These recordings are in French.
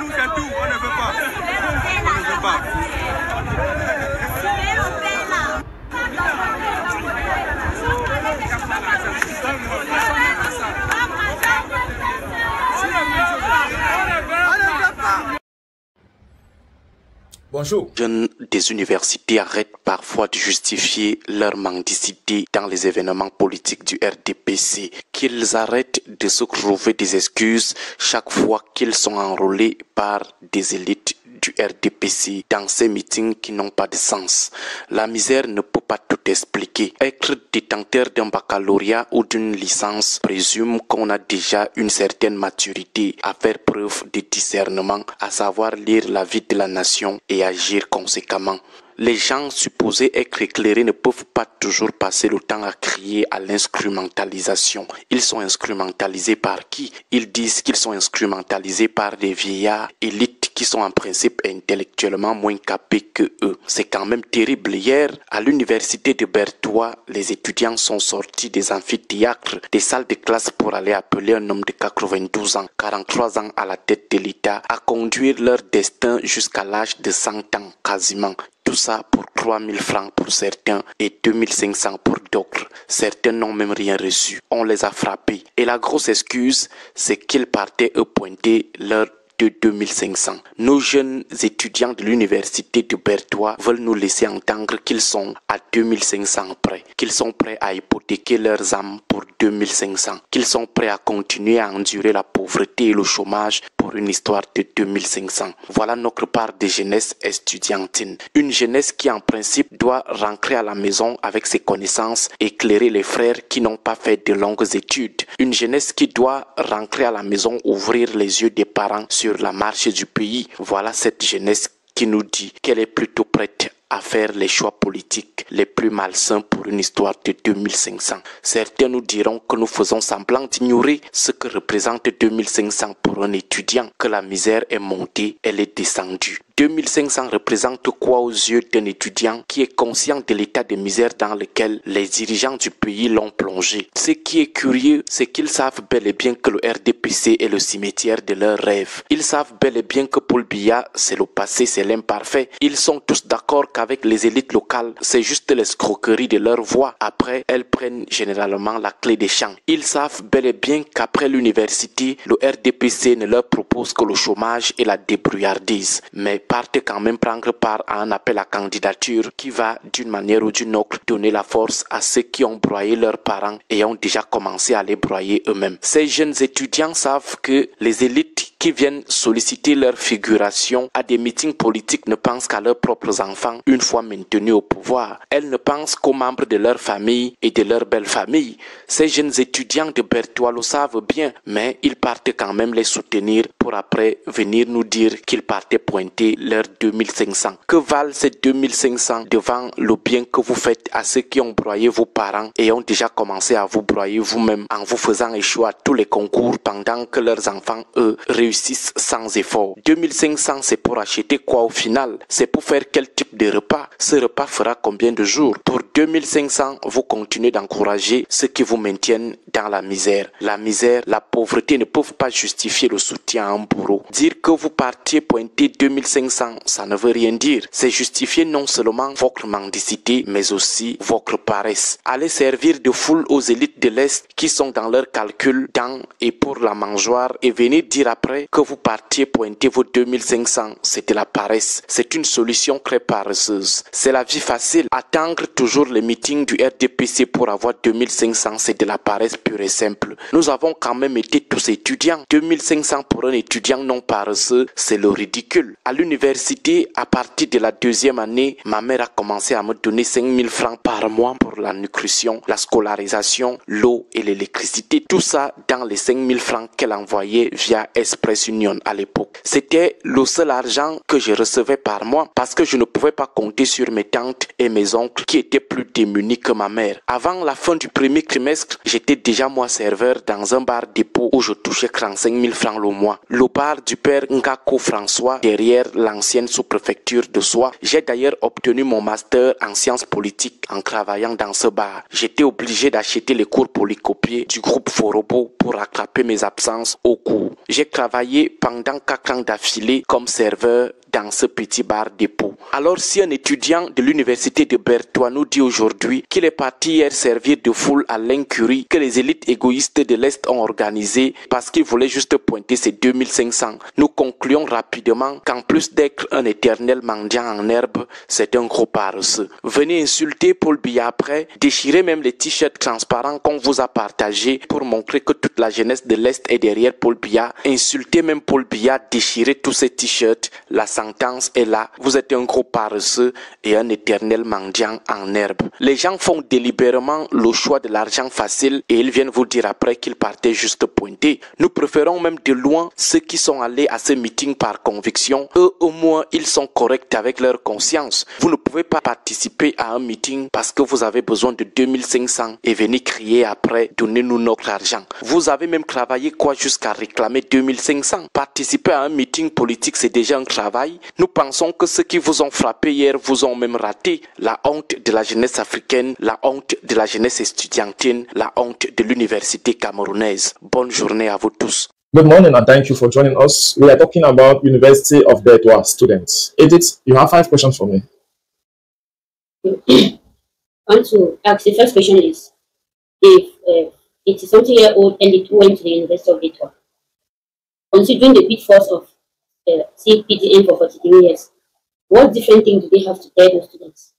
nous, c'est tout. On ne veut pas. On ne veut pas. Bonjour. Les jeunes des universités arrêtent parfois de justifier leur mendicité dans les événements politiques du RDPC, qu'ils arrêtent de se trouver des excuses chaque fois qu'ils sont enrôlés par des élites du RDPC dans ces meetings qui n'ont pas de sens. La misère ne peut pas tout expliquer. Être détenteur d'un baccalauréat ou d'une licence présume qu'on a déjà une certaine maturité à faire preuve de discernement, à savoir lire la vie de la nation et agir conséquemment. Les gens supposés être éclairés ne peuvent pas toujours passer le temps à crier à l'instrumentalisation. Ils sont instrumentalisés par qui? Ils disent qu'ils sont instrumentalisés par des vieillards élites qui sont en principe intellectuellement moins capés que eux. C'est quand même terrible. Hier, à l'université de Berthois, les étudiants sont sortis des amphithéâtres, des salles de classe pour aller appeler un homme de 92 ans, 43 ans à la tête de l'État, à conduire leur destin jusqu'à l'âge de 100 ans quasiment. Tout ça pour 3 000 francs pour certains et 2 500 pour d'autres. Certains n'ont même rien reçu. On les a frappés. Et la grosse excuse, c'est qu'ils partaient pointer leur de 2500. Nos jeunes étudiants de l'université de Berthois veulent nous laisser entendre qu'ils sont à 2500 près, qu'ils sont prêts à hypothéquer leurs âmes pour 2500, qu'ils sont prêts à continuer à endurer la pauvreté et le chômage pour une histoire de 2500. Voilà notre part de jeunesse estudiantine. Une jeunesse qui en principe doit rentrer à la maison avec ses connaissances, éclairer les frères qui n'ont pas fait de longues études. Une jeunesse qui doit rentrer à la maison, ouvrir les yeux des parents sur la marche du pays. Voilà cette jeunesse qui nous dit qu'elle est plutôt prête à faire les choix politiques les plus malsains pour une histoire de 2500. Certains nous diront que nous faisons semblant d'ignorer ce que représente 2500 pour un étudiant, que la misère est montée, elle est descendue. 2500 représente quoi aux yeux d'un étudiant qui est conscient de l'état de misère dans lequel les dirigeants du pays l'ont plongé? Ce qui est curieux, c'est qu'ils savent bel et bien que le RDPC est le cimetière de leurs rêves. Ils savent bel et bien que Paul Biya, c'est le passé, c'est l'imparfait. Ils sont tous d'accord qu'avec les élites locales, c'est juste l'escroquerie de leur voix. Après, elles prennent généralement la clé des champs. Ils savent bel et bien qu'après l'université, le RDPC ne leur propose que le chômage et la débrouillardise. Mais partent quand même prendre part à un appel à candidature qui va d'une manière ou d'une autre donner la force à ceux qui ont broyé leurs parents et ont déjà commencé à les broyer eux-mêmes. Ces jeunes étudiants savent que les élites qui viennent solliciter leur figuration à des meetings politiques ne pensent qu'à leurs propres enfants une fois maintenus au pouvoir. Elles ne pensent qu'aux membres de leur famille et de leur belle famille. Ces jeunes étudiants de Berthois le savent bien, mais ils partent quand même les soutenir pour après venir nous dire qu'ils partaient pointer leurs 2500. Que valent ces 2500 devant le bien que vous faites à ceux qui ont broyé vos parents et ont déjà commencé à vous broyer vous-même en vous faisant échouer à tous les concours pendant que leurs enfants, eux, réussissent sans effort? 2500, c'est pour acheter quoi au final? C'est pour faire quel type de repas? Ce repas fera combien de jours? Pour 2500, vous continuez d'encourager ceux qui vous maintiennent dans la misère. La misère, la pauvreté ne peuvent pas justifier le soutien à un bourreau. Dire que vous partiez pointer 2500, ça ne veut rien dire. C'est justifier non seulement votre mendicité, mais aussi votre paresse. Allez servir de foule aux élites de l'Est qui sont dans leurs calculs dans et pour la mangeoire et venir dire après que vous partiez pointer vos 2500. C'est de la paresse. C'est une solution très paresseuse. C'est la vie facile. Attendre toujours les meetings du RDPC pour avoir 2500, c'est de la paresse pure et simple. Nous avons quand même été tous étudiants. 2500 pour un étudiant non paresseux, c'est le ridicule. À l'université, à partir de la deuxième année, ma mère a commencé à me donner 5000 francs par mois pour la nutrition, la scolarisation, l'eau et l'électricité. Tout ça dans les 5000 francs qu'elle envoyait via Express Union à l'époque. C'était le seul argent que je recevais par mois parce que je ne pouvais pas compter sur mes tantes et mes oncles qui étaient plus démunis que ma mère. Avant la fin du premier trimestre, j'étais déjà moi serveur dans un bar dépôt où je touchais 35 000 francs le mois. Le bar du père Ngako François derrière l'ancienne sous-préfecture de Soie. J'ai d'ailleurs obtenu mon master en sciences politiques en travaillant dans ce bar. J'étais obligé d'acheter les cours polycopiés du groupe Forobo pour rattraper mes absences au cours. J'ai travaillé travaillé pendant 4 ans d'affilée comme serveur dans ce petit bar dépôt. Alors si un étudiant de l'université de Bertois nous dit aujourd'hui qu'il est parti hier servir de foule à l'incurie que les élites égoïstes de l'Est ont organisé parce qu'il voulait juste pointer ses 2500, nous concluons rapidement qu'en plus d'être un éternel mendiant en herbe, c'est un gros paresseux. Venez insulter Paul Biya après, déchirez même les t-shirts transparents qu'on vous a partagés pour montrer que toute la jeunesse de l'Est est derrière Paul Biya. Insultez même Paul Biya, déchirez tous ces t-shirts. La sentence est là. Vous êtes un gros paresseux et un éternel mendiant en herbe. Les gens font délibérément le choix de l'argent facile et ils viennent vous dire après qu'ils partaient juste pointer. Nous préférons même de loin ceux qui sont allés à ce meeting par conviction. Eux au moins ils sont corrects avec leur conscience. Vous ne pouvez pas participer à un meeting parce que vous avez besoin de 2500 et venir crier après donnez-nous notre argent. Vous avez même travaillé quoi jusqu'à réclamer 2500? Participer à un meeting politique c'est déjà un travail. Nous pensons que ceux qui vous ont frappé hier vous ont même raté. La honte de la jeunesse africaine, la honte de la jeunesse estudiantine, la honte de l'université camerounaise. Bonne journée à vous tous. Good morning and thank you for joining us. We are talking about University of Bertois students. Edith, you have 5 questions for me. I want to ask, the first question is, if it is 20-year-old elite who went to the University of Bertois, considering the pitfalls of CPTN for 43 years, what different things do they have to tell those students?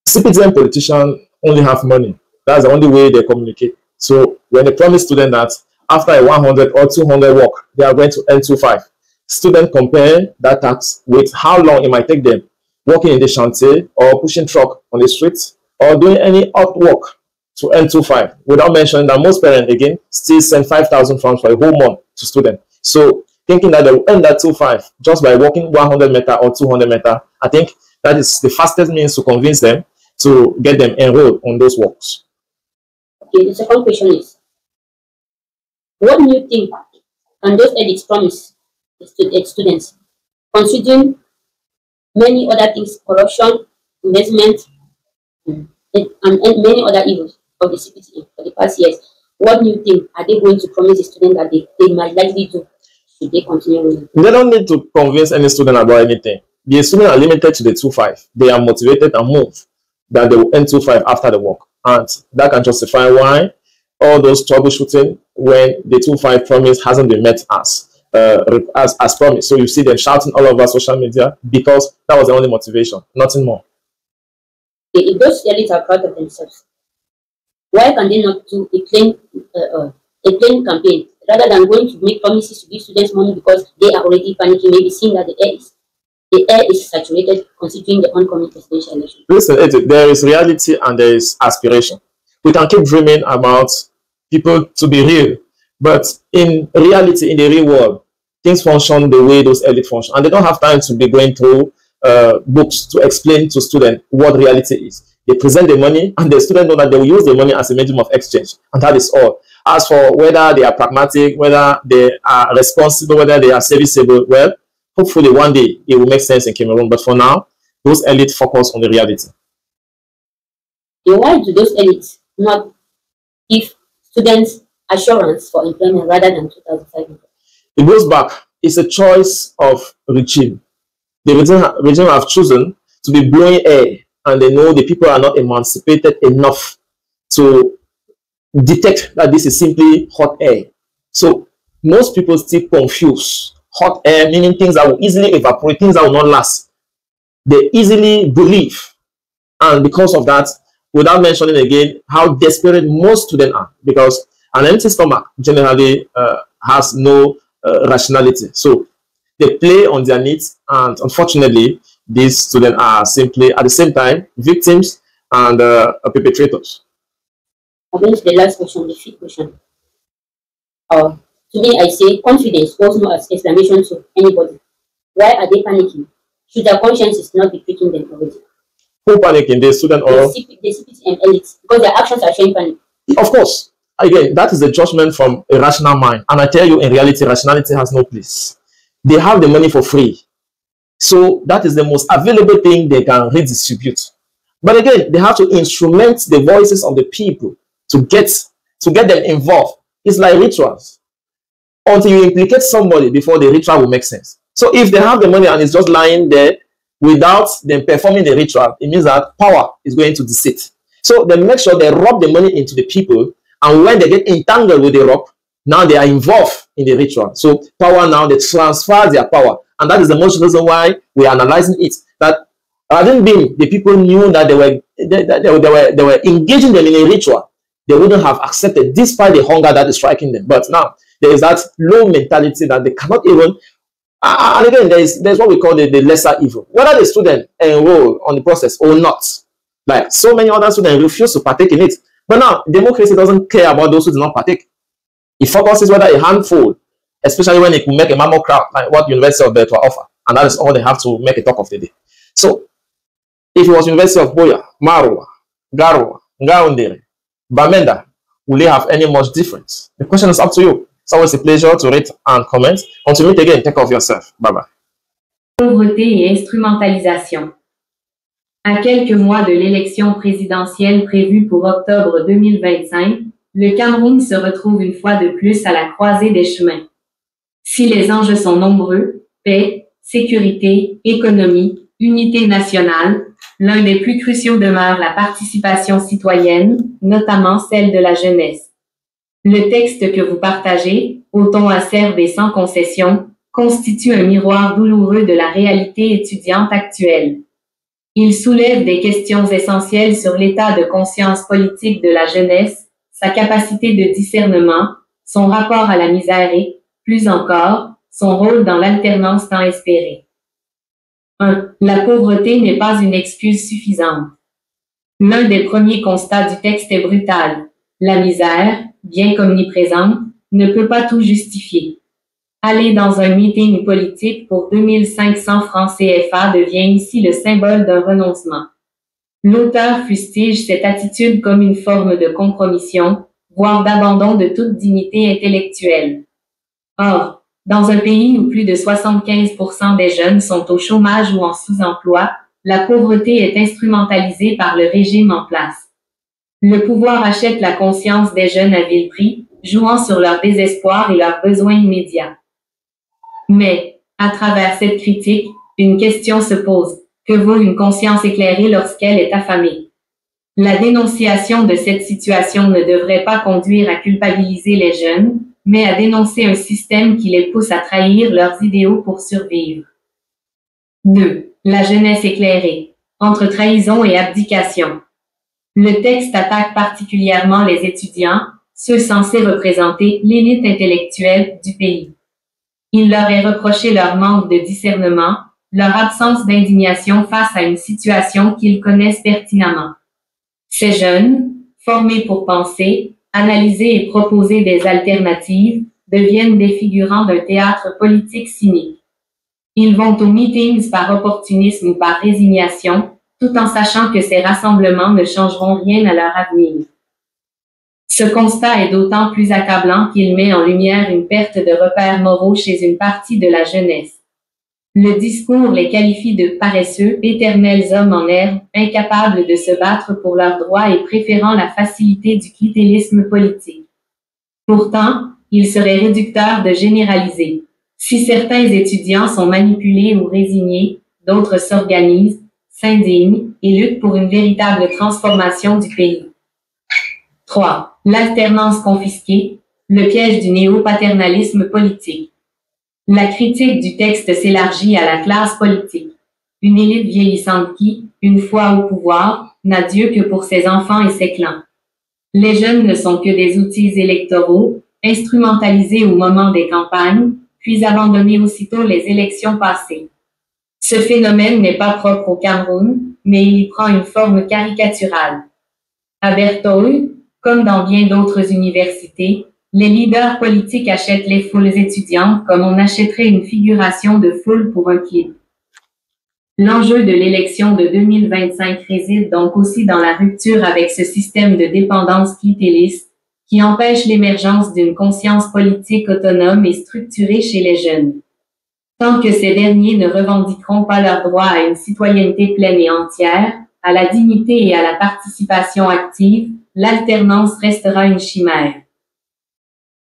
CPTN politicians only have money. That's the only way they communicate. So when they promise students that after a 100 or 200 work, they are going to earn 25, students compare that tax with how long it might take them working in the chantier or pushing truck on the streets or doing any odd work to earn 25, without mentioning that most parents, again, still send 5,000 francs for a whole month to students. So thinking that they will earn that 25 just by walking 100 meter or 200 meter, I think that is the fastest means to convince them to get them enrolled on those works. Okay, the second question is, what new thing can those elites promise the students, considering many other things, corruption, investment, and many other evils of the CPTN for the past years? What new thing are they going to promise the students that they might likely do? Should they continue with it? They don't need to convince any student about anything. The students are limited to the 2.5. They are motivated and moved that they will earn 2.5 after the work. And that can justify why all those troubleshooting when the 2.5 promise hasn't been met as promised. So you see them shouting all over social media because that was the only motivation, nothing more. If those elites are proud of themselves, why can they not do a plain campaign rather than going to make promises to give students money because they are already panicking, maybe seeing that the air is saturated considering the oncoming presidential election? Listen, there is reality and there is aspiration. We can keep dreaming about people to be real, but in reality, in the real world, things function the way those elites function, and they don't have time to be going through books to explain to students what reality is. They present the money, and the students know that they will use the money as a medium of exchange, and that is all. As for whether they are pragmatic, whether they are responsible, whether they are serviceable, well, hopefully one day it will make sense in Cameroon. But for now, those elites focus on the reality. And why do those elites not give students assurance for employment rather than 2,500? It goes back. It's a choice of regime. The regime have chosen to be blowing air, and they know the people are not emancipated enough to detect that this is simply hot air. So most people still confuse hot air, meaning things that will easily evaporate, things that will not last. They easily believe, and because of that, without mentioning again how desperate most students are, because an empty stomach generally has no rationality. So they play on their needs, and unfortunately, these students are simply at the same time victims and perpetrators. Again, the last question, the fifth question. To me, I say confidence was no exclamation to anybody. Why are they panicking? Should their consciences not be pricking them already? Who panicking? The student or the CPTN elites? Because their actions are showing panic. Of course. Again, that is a judgment from a rational mind. And I tell you, in reality, rationality has no place. They have the money for free. So that is the most available thing they can redistribute. But again, they have to instrument the voices of the people to get them involved. It's like rituals. until you implicate somebody before the ritual will make sense. So if they have the money and it's just lying there without them performing the ritual, it means that power is going to desist. So they make sure they rub the money into the people, and when they get entangled with the rope, now they are involved in the ritual. So power now, they transfer their power. And that is the most reason why we are analyzing it. That hadn't been the people knew that they were engaging them in a ritual, they wouldn't have accepted despite the hunger that is striking them. But now there is that low mentality that they cannot even, and again, there's what we call the lesser evil. Whether the student enroll on the process or not, like so many other students refuse to partake in it. But now democracy doesn't care about those who do not partake. It focuses whether a handful, especially when it will make a mammoth crowd, like what University of Belfast offer, and that is all they have to make a talk of the day. So if it was University of Buea, Marwa, Garoua, Ngaoundere, Bamenda, will they have any much difference? The question is up to you. It's always a pleasure to read and comment. Until we meet again, take care of yourself. Bye-bye. Pauvreté et instrumentalisation. À quelques mois de l'élection présidentielle prévue pour octobre 2025, le Cameroun se retrouve une fois de plus à la croisée des chemins. Si les enjeux sont nombreux, paix, sécurité, économie, unité nationale, l'un des plus cruciaux demeure la participation citoyenne, notamment celle de la jeunesse. Le texte que vous partagez, au ton acerbe et sans concession, constitue un miroir douloureux de la réalité étudiante actuelle. Il soulève des questions essentielles sur l'état de conscience politique de la jeunesse, sa capacité de discernement, son rapport à la misère et, plus encore, son rôle dans l'alternance tant espérée. 1. La pauvreté n'est pas une excuse suffisante. L'un des premiers constats du texte est brutal. La misère, bien qu'omniprésente, ne peut pas tout justifier. Aller dans un meeting politique pour 2500 francs CFA devient ici le symbole d'un renoncement. L'auteur fustige cette attitude comme une forme de compromission, voire d'abandon de toute dignité intellectuelle. Or, dans un pays où plus de 75% des jeunes sont au chômage ou en sous-emploi, la pauvreté est instrumentalisée par le régime en place. Le pouvoir achète la conscience des jeunes à vil prix, jouant sur leur désespoir et leurs besoins immédiats. Mais, à travers cette critique, une question se pose. Que vaut une conscience éclairée lorsqu'elle est affamée? La dénonciation de cette situation ne devrait pas conduire à culpabiliser les jeunes, mais à dénoncer un système qui les pousse à trahir leurs idéaux pour survivre. 2. La jeunesse éclairée. Entre trahison et abdication. Le texte attaque particulièrement les étudiants, ceux censés représenter l'élite intellectuelle du pays. Il leur est reproché leur manque de discernement, leur absence d'indignation face à une situation qu'ils connaissent pertinemment. Ces jeunes, formés pour penser, analyser et proposer des alternatives, deviennent des figurants d'un théâtre politique cynique. Ils vont aux meetings par opportunisme ou par résignation, tout en sachant que ces rassemblements ne changeront rien à leur avenir. Ce constat est d'autant plus accablant qu'il met en lumière une perte de repères moraux chez une partie de la jeunesse. Le discours les qualifie de paresseux, éternels hommes en herbe, incapables de se battre pour leurs droits et préférant la facilité du clientélisme politique. Pourtant, il serait réducteur de généraliser. Si certains étudiants sont manipulés ou résignés, d'autres s'organisent, s'indignent et luttent pour une véritable transformation du pays. 3. L'alternance confisquée, le piège du néo-paternalisme politique. La critique du texte s'élargit à la classe politique. Une élite vieillissante qui, une fois au pouvoir, n'a Dieu que pour ses enfants et ses clans. Les jeunes ne sont que des outils électoraux, instrumentalisés au moment des campagnes, puis abandonnés aussitôt les élections passées. Ce phénomène n'est pas propre au Cameroun, mais il y prend une forme caricaturale. À Berthold, comme dans bien d'autres universités, les leaders politiques achètent les foules étudiantes comme on achèterait une figuration de foule pour un kid. L'enjeu de l'élection de 2025 réside donc aussi dans la rupture avec ce système de dépendance clientéliste qui empêche l'émergence d'une conscience politique autonome et structurée chez les jeunes. Tant que ces derniers ne revendiqueront pas leur droit à une citoyenneté pleine et entière, à la dignité et à la participation active, l'alternance restera une chimère.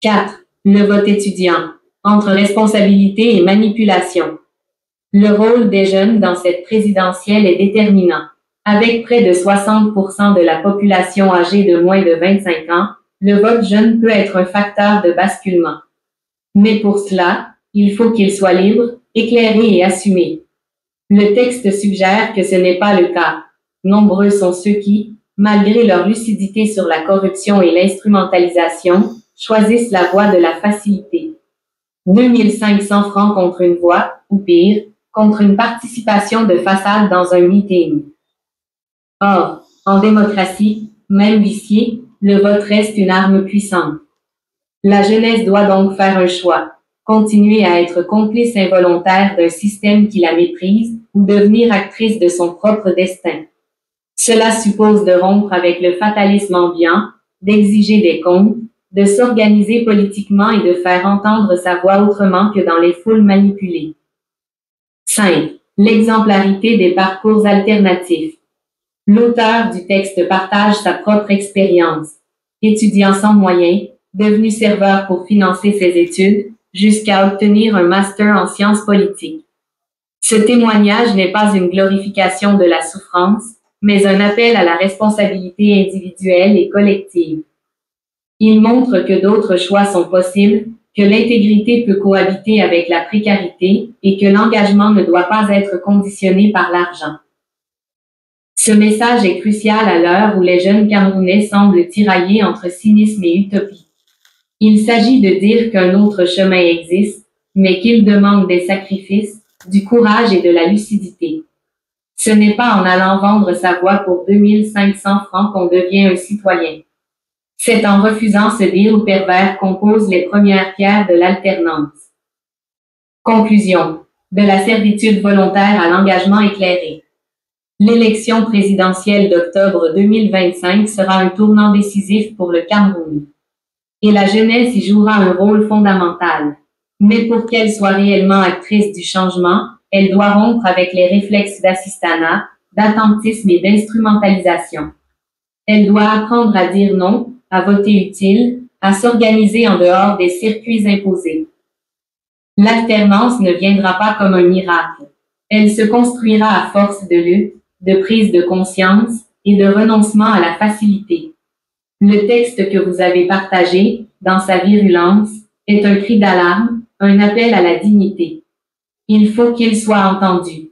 4. Le vote étudiant, entre responsabilité et manipulation. Le rôle des jeunes dans cette présidentielle est déterminant. Avec près de 60% de la population âgée de moins de 25 ans, le vote jeune peut être un facteur de basculement. Mais pour cela, il faut qu'il soit libre, éclairé et assumé. Le texte suggère que ce n'est pas le cas. Nombreux sont ceux qui, malgré leur lucidité sur la corruption et l'instrumentalisation, choisissent la voie de la facilité. 2500 francs contre une voix, ou pire, contre une participation de façade dans un meeting. Or, en démocratie, même viciée, le vote reste une arme puissante. La jeunesse doit donc faire un choix, continuer à être complice involontaire d'un système qui la méprise ou devenir actrice de son propre destin. Cela suppose de rompre avec le fatalisme ambiant, d'exiger des comptes, de s'organiser politiquement et de faire entendre sa voix autrement que dans les foules manipulées. 5. L'exemplarité des parcours alternatifs. L'auteur du texte partage sa propre expérience. Étudiant sans moyens, devenu serveur pour financer ses études, jusqu'à obtenir un master en sciences politiques. Ce témoignage n'est pas une glorification de la souffrance, mais un appel à la responsabilité individuelle et collective. Il montre que d'autres choix sont possibles, que l'intégrité peut cohabiter avec la précarité et que l'engagement ne doit pas être conditionné par l'argent. Ce message est crucial à l'heure où les jeunes Camerounais semblent tiraillés entre cynisme et utopie. Il s'agit de dire qu'un autre chemin existe, mais qu'il demande des sacrifices, du courage et de la lucidité. Ce n'est pas en allant vendre sa voix pour 2500 francs qu'on devient un citoyen. C'est en refusant ce deal pervers qu'on pose les premières pierres de l'alternance. Conclusion. De la servitude volontaire à l'engagement éclairé. L'élection présidentielle d'octobre 2025 sera un tournant décisif pour le Cameroun. Et la jeunesse y jouera un rôle fondamental. Mais pour qu'elle soit réellement actrice du changement, elle doit rompre avec les réflexes d'assistanat, d'attentisme et d'instrumentalisation. Elle doit apprendre à dire non, à voter utile, à s'organiser en dehors des circuits imposés. L'alternance ne viendra pas comme un miracle. Elle se construira à force de lutte, de prise de conscience et de renoncement à la facilité. Le texte que vous avez partagé, dans sa virulence, est un cri d'alarme, un appel à la dignité. Il faut qu'il soit entendu.